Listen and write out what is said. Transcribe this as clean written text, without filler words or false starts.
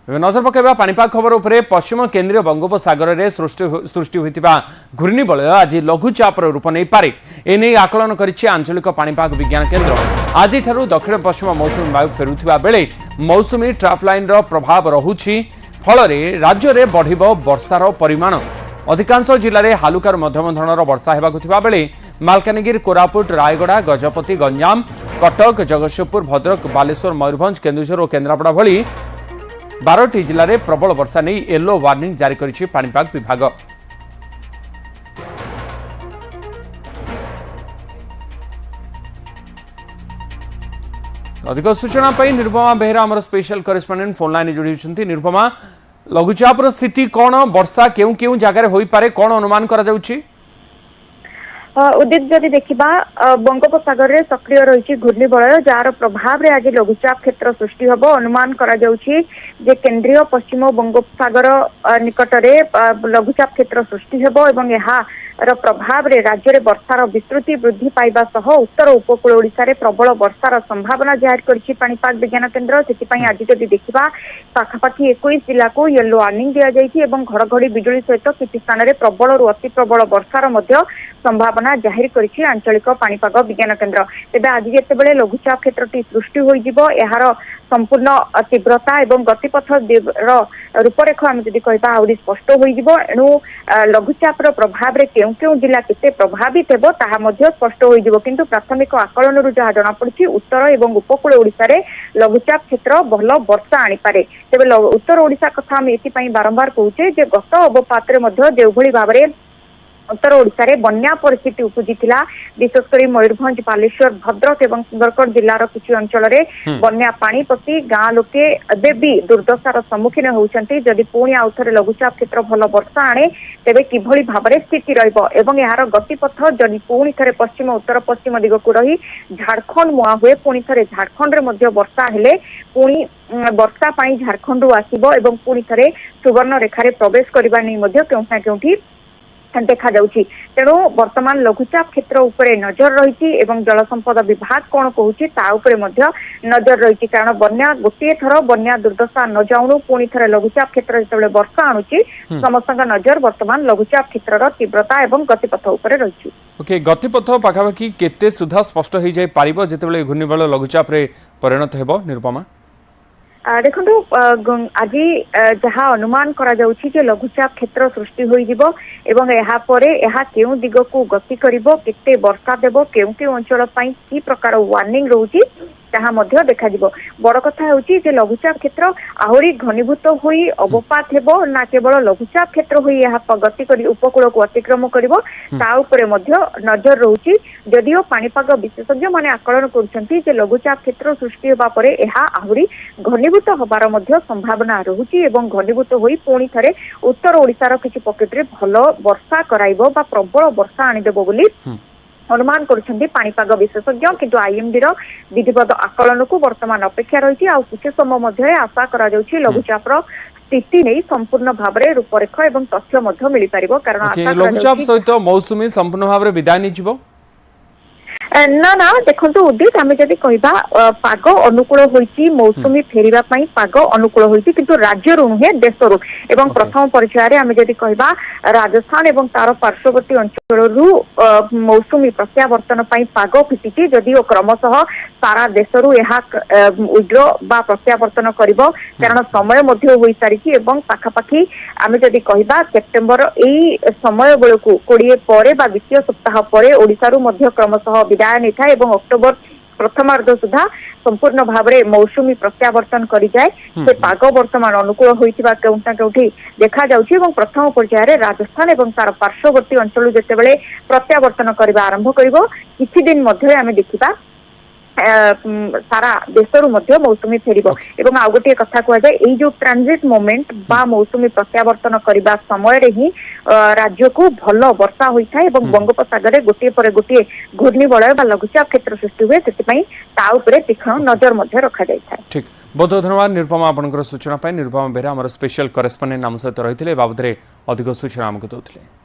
नजर पकड़ा पानीपाग खबर उपरे पश्चिम केन्द्रीय बंगोपसागर में सृष्टि होता घूर्णिबलय आज लघुचापर रूप नहीं पारे एने आकलन करिछि आंचलिक पानीपाग विज्ञान केन्द्र। आज दक्षिण पश्चिम मौसुमी वायु फेरुथिबा बेले मौसुमी ट्रफ लाइन प्रभाव रहुछि फल राज्य में बढ़िबो वर्षार परिमाण। अधिकांश जिले में हालुकार मध्यम धरणर वर्षा हेबाकु थिबा बेले मालकानगिरी कोरापुट रायगड़ा गजपति गंजाम कटक जगतसिंहपुर भद्रक बालेश्वर मयूरभंज केन्दुझर और केन्द्रापड़ा भली 12टी जिले में प्रबल वर्षा नहीं येलो वार्निंग जारी करिछि पानीपाग विभाग। अधिक सूचना पाई निरुपमा बेहरा आमर स्पेशल करेस्पोंडेंट फोन लाइन जोड़ी होती। निरुपमा, लघुचापर स्थिति कौन, वर्षा केउ केउ जगह होई पारे, कौन अनुमान करा जाउछि? उदित जदि देखा बंगोपसागर में सक्रिय रही घूर्णिबलय जार प्रभाव में आज लघुचाप क्षेत्र सृष्टि हम अनुमान करा जाउछि जे केंद्रीय पश्चिम बंगोपसागर निकट में लघुचाप क्षेत्र सृष्टि हम यार प्रभाव में राज्य में वर्षार विस्तृति वृद्धि पाइबा सह उत्तर उपकूल ओडिशा रे प्रबल वर्षार संभावना जाहिर करिछि पानीपाग विज्ञान केन्द्र। से आज जदि देखा पाखापाखि 21 जिला को येलो वार्निंग दिया जाइछि एवं घड़घड़ी बिजुली सहित किछि स्थान में प्रबल रु अति प्रबल वर्षार मध्य संभावना जाहिर करिछि आंचलिक पानीपाग विज्ञान केन्द्र। तेबे आज जेतेबेले लघुचाप क्षेत्रटी सृष्टि होइजिबो यार संपूर्ण तीव्रता एवं गतिपथ रूपरेख आम जदि कहबा आउरी स्पष्ट होइजिबो। एणु लघुचापर प्रभाव रे केउ केउ जिला केते प्रभावित हेबो ताहा मध्य स्पष्ट होइजिबो। किंतु प्राथमिक आकलन रु जहा जणा पड़छि उत्तर एवं उपकूल ओडिशा रे लघुचाप क्षेत्र भल वर्षा आनी पारे। तेबे उत्तर ओडिशा कथा हम एति पई बारंबार कहूचे जे गत अवपात रे मध्य जेभଳି भाबरे उत्तर ओडिशा रे बन्या परिस्थिति उपजिथिला विशेषकर मयूरभंज बालेश्वर भद्रक एवं सुंदरगढ़ जिलार किछि अंचल रे बन्या पानी पसी गाँ लोके एबे भी दुर्दशार सम्मुखीन होउछन्ति। जदि पुणी आउथरे लघुचाप क्षेत्र भल वर्षा आणे तेबे किभଳି भाबरे स्थिति रहइबो एवं यार गतिपथ जदि पुणी थरे पश्चिम उत्तर पश्चिम दिगकु रही झारखंड मुआ हुए पुणी थरे झारखंड रे मध्य वर्षा हेले पुणी वर्षा पानी झारखंड रु आसीबो एवं पुणी थरे सुवर्ण रेखारे प्रवेश करबा नै मध्य केउठा केउठी देखा जाउछि। तेणु वर्तमान लघुचाप क्षेत्र उपरे नजर रही एवं जल संपद विभाग कौन कहूछि ता उपरे मध्य नजर रही। कारण बन्या गोटे थर बन्या दुर्दशा न जाउनु पुणी थरे लघुचाप क्षेत्र जेतेबेले वर्षा आणुछि समस्त नजर वर्तमान लघुचाप क्षेत्रर तीव्रता एवं गतिपथ उपरे रही। ओके, गतिपथ पाखापाखि केते सुधा स्पष्ट हो जाय पारिबो जेतेबेले घूर्णिबलय लघुचाप रे परिणत हेबो? निरुपमा, देखो आज जहाँ अनुमान करा जाउछि जे लघुचाप क्षेत्र सृष्टि होइजिबो एवं एहा परे एहा केउ दिग को गति करिवो केते वर्षा देबो केउ केउ अंचल पई की प्रकार वार्निंग रहउछि ताहा मध्य देखा जिवो। बड़ कथा होउछि जे लघुचाप क्षेत्र आहुरी घनीभूत होई अवपात हेबो ना केवल लघुचाप क्षेत्र होई एहा गति करी उपकूल को अतिक्रम करिवो ता उपरे मध्य नजर रहउछि। जदिओ पानीपाग विशेषज्ञ माने आकलन करूछन्ति जे लघुचाप क्षेत्र सृष्टि होबा परे एहा आहुरी घनीभूत होबार मध्य संभावना रहउछि एवं घनीभूत होई पुणी थरे उत्तर ओडिशार किछि पॉकेट रे भलो वर्षा कराइबो बा प्रबल वर्षा आनी देबो बोली अनुमान करुछन्ति पानीपाग विशेषज्ञ। किंतु आईएमडी रो विधिवत आकलन को वर्तमान अपेक्षा रही आ किछि समय मध्य आशा करा जाउछि लघुचापर स्थिति नहीं संपूर्ण भाव में रूपरेख एवं तथ्य मध्य मिल पारिबो। कारण लघुचाप सहित मौसुमी संपूर्ण भाव में विदाय नहीं जिवो ना ना देखो उदित आम जदि कहबा पाग अनुकूल होइछि मौसुमी फेरिबा पई पाग अनुकूल होइछि किंतु राज्य रु नुहे देश रु एवं प्रथम परिचय रे आम जदि कहबा राजस्थान एवं तार पार्श्ववर्ती अंचल रु मौसुमी प्रत्यावर्तन पई पाग फिटिछि। जदिओ क्रमशः सारा देश रु एहा उग्र बा प्रत्यावर्तन करिवो कारण समय मध्य होई सारिछि एवं पाखापाखि आम जदि कहबा सेप्टेम्बर एई समय बेलकु 20 परे बा द्वितीय सप्ताह परे ओडिसा रु मध्य क्रमशः विदाय नहीं था एवं अक्टोबर प्रथमार्ध सुधा संपूर्ण भाव में मौसुमी प्रत्यावर्तन करि जाय से पाग वर्तमान अनुकूल होइतिबा केउटा केउठी देखा जाउछि एवं प्रथम पर्याय रे राजस्थान एवं तार पार्श्ववर्ती अंचल जेतेबेले प्रत्यावर्तन करिबा आरंभ करिवो किछि दिन मध्ये आमे देखिबा सारा देशरू मध्य मौसुमी फेरिबो। एवं आ गोटे कथा कहआ जाय एई जो ट्रांजिट मोमेंट बा मौसुमी प्रत्यावर्तन करबा समय रे ही राज्य को भल वर्षा होई थाए एवं बंगोपसागर रे गोटे पर गोटे घूर्णिबलय बा लघुचाप क्षेत्र सृष्टि हुए सेति ता उपरे तीक्ष्ण नजर मध्य रखा जाय थाए। ठीक, बहुत बहुत धन्यवाद निरुपमा आपनकर सूचना पाई। निरुपमा बेरा हमर स्पेशल करेस्पोंडेंट नाम सहित रहिथिले बाबदरे अधिक सूचना हमको दउथिले।